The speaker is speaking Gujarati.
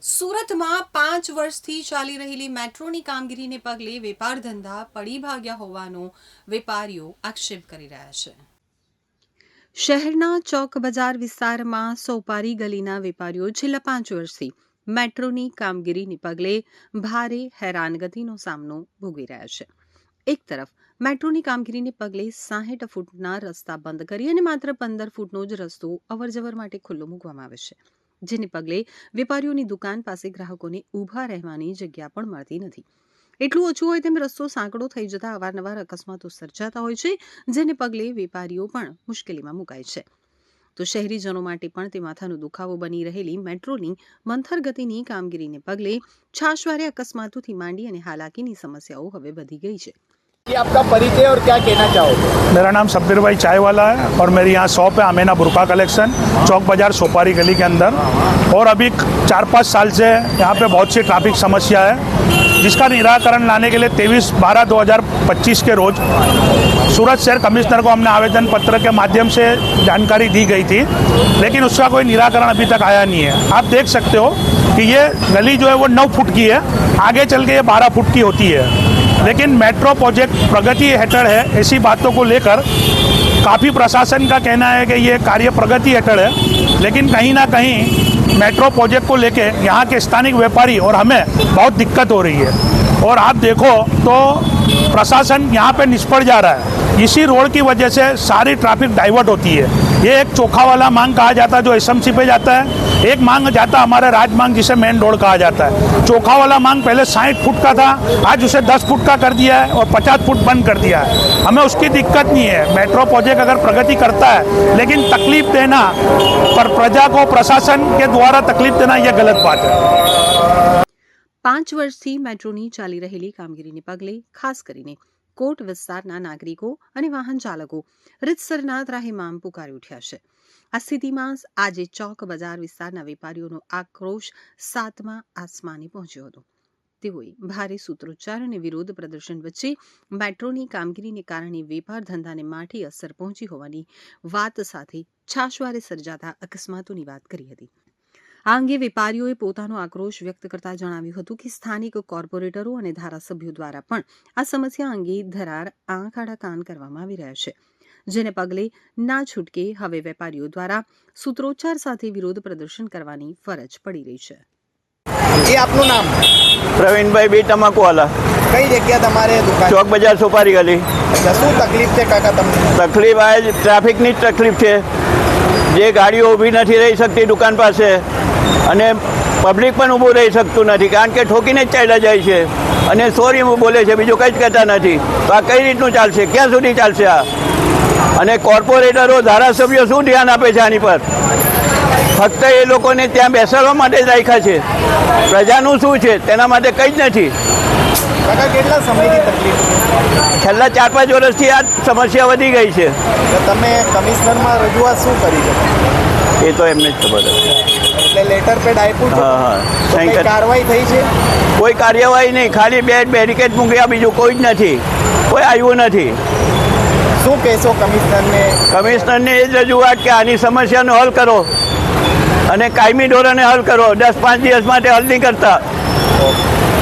સુરતમાં 5 વર્ષથી ચાલી રહેલી મેટ્રોની કામગીરીને પગલે વેપાર ધંધા પડી ભાગ્યા હોવાનો વેપારીઓ આક્ષેપ કરી રહ્યા છે। શહેરના ચોક બજાર વિસ્તારમાં સોપારી ગલીના વેપારીઓ છેલ્લા 5 વર્ષથી મેટ્રોની કામગીરીને પગલે ભારે હેરાનગતિનો સામનો ભોગવી રહ્યા છે। એક તરફ મેટ્રોની કામગીરીને પગલે 60 ફૂટના રસ્તા બંધ કરી અને માત્ર 15 ફૂટનો જ રસ્તો અવરજવર માટે ખુલ્લો મૂકવામાં આવે છે, જેને પગલે વેપારીઓની દુકાન પાસે ગ્રાહકોને ઊભા રહેવાની જગ્યા પણ મળતી નથી। એટલું ઓછું હોય તેમ રસ્તો સાંકડો થઈ જતા અવારનવાર અકસ્માતો સર્જાતા હોય છે, જેને પગલે વેપારીઓ પણ મુશ્કેલીમાં મુકાય છે। તો શહેરીજનો માટે પણ તે માથાનો દુખાવો બની રહેલી મેટ્રોની મંથર ગતિની કામગીરીને પગલે છાશવારે અકસ્માતોથી માંડી અને હાલાકીની સમસ્યાઓ હવે વધી ગઈ છે। ये आपका परिचय और क्या कहना चाहोगे? मेरा नाम सब्बीर भाई चाय वाला है और मेरी यहाँ शॉप है अमीना बुरका कलेक्शन, चौक बाजार सोपारी गली के अंदर। और अभी 4-5 साल से यहाँ पे बहुत सी ट्रैफिक समस्या है, जिसका निराकरण लाने के लिए 23/12/2025 के रोज सूरत शहर कमिश्नर को हमने आवेदन पत्र के माध्यम से जानकारी दी गई थी, लेकिन उसका कोई निराकरण अभी तक आया नहीं है। आप देख सकते हो कि ये गली जो है वो 9 फुट की है, आगे चल के ये 12 फुट की होती है, लेकिन मेट्रो प्रोजेक्ट प्रगति हेठड़ है, ऐसी बातों को लेकर काफ़ी प्रशासन का कहना है कि ये कार्य प्रगति हेठड़ है, लेकिन कहीं ना कहीं मेट्रो प्रोजेक्ट को लेके यहाँ के स्थानिक व्यापारी और हमें बहुत दिक्कत हो रही है। और आप देखो तो प्रशासन यहाँ पे निष्फल जा रहा है। इसी रोड की वजह से सारी ट्रैफिक डाइवर्ट होती है। ये एक चोखा वाला मांग कहा जाता है जो एसएमसी पे जाता है, एक मांग जाता है हमारे राजमांग जिसे मेन रोड कहा जाता है। चोखा वाला मांग पहले 60 फुट का था, आज उसे 10 फुट का कर दिया है और 50 फुट बंद कर दिया है। हमें उसकी दिक्कत नहीं है, मेट्रो प्रोजेक्ट अगर प्रगति करता है, लेकिन तकलीफ देना पर प्रजा को प्रशासन के द्वारा तकलीफ देना यह गलत बात है। 5 વર્ષથી મેટ્રોની ચાલી રહેલી કામગીરીને પગલે ખાસ કરીને કોટ વિસ્તારના નાગરિકો અને વાહન ચાલકો રીતસરના ત્રાહિમામ પુકારી ઉઠ્યા છે। આ સ્થિતિમાં આજે ચોક બજાર વિસ્તારના વેપારીઓનો આક્રોશ 7મા આસમાને પહોંચ્યો હતો। તેઓએ ભારે સૂત્રોચ્ચાર અને વિરોધ પ્રદર્શન વચ્ચે મેટ્રોની કામગીરીને કારણે વેપાર ધંધાને માઠી અસર પહોંચી હોવાની વાત સાથે છાશવારે સર્જાતા અકસ્માતોની વાત કરી હતી। આ અંગે વેપારીઓએ પોતાનો આક્રોશ વ્યક્ત કરતા જણાવ્યું હતું કે સ્થાનિક કોર્પોરેટરો અને ધારાસભ્યો દ્વારા પણ આ સમસ્યા અંગે ધરાર આંખ આડા કાન કરવામાં આવી રહ્યા છે, જેને પગલે ના છૂટકે હવે વેપારીઓ દ્વારા સૂત્રોચ્ચાર સાથે વિરોધ પ્રદર્શન કરવાની ફરજ પડી રહી છે। ये आपનું નામ? પ્રવીણભાઈ બી તમાકુવાલા, કઈ જગ્યા તમારે દુકાન? ચોક બજાર સોપારી ગલી। શું તકલીફ છે કાકા તમને? તકલીફ આ ટ્રાફિકની જ તકલીફ છે, જે ગાડીઓ ઊભી નથી રહી શકતી દુકાન પાસે અને પબ્લિક પણ ઊભું રહી શકતું નથી, કારણ કે ઠોકીને જ ચાલ્યા જાય છે અને સોરી બોલે છે, બીજું કંઈ જ કહેતા નથી। તો આ કઈ રીતનું ચાલશે? ક્યાં સુધી ચાલશે આ? અને કોર્પોરેટરો ધારાસભ્યો શું ધ્યાન આપે છે આની પર? ફક્ત એ લોકોને ત્યાં બેસાડવા માટે જ રાખ્યા છે, પ્રજાનું શું છે તેના માટે કંઈ જ નથી। કાકા કેટલા સમયની તકલીફ? છેલ્લા 4-5 વર્ષથી આ સમસ્યા વધી ગઈ છે। તો તમે કમિશનરમાં રજૂઆત શું કરી છે? એ તો એમને જ ખબર હશે। એટલે લેટર પેડ આપ્યું છે? હા હા, તો કંઈ કાર્યવાહી થઈ છે? કોઈ કાર્યવાહી નહીં, ખાલી બેરિકેડ મૂક્યા, બીજું કોઈ જ નથી, કોઈ આવ્યું નથી। શું કહેશો કમિશનરને? કમિશનરને એ જ રજૂઆત કે આની સમસ્યાનો હલ કરો અને કાયમી ધોરણે હલ કરો, 10-5 દિવસ માટે હલ નહીં કરતા।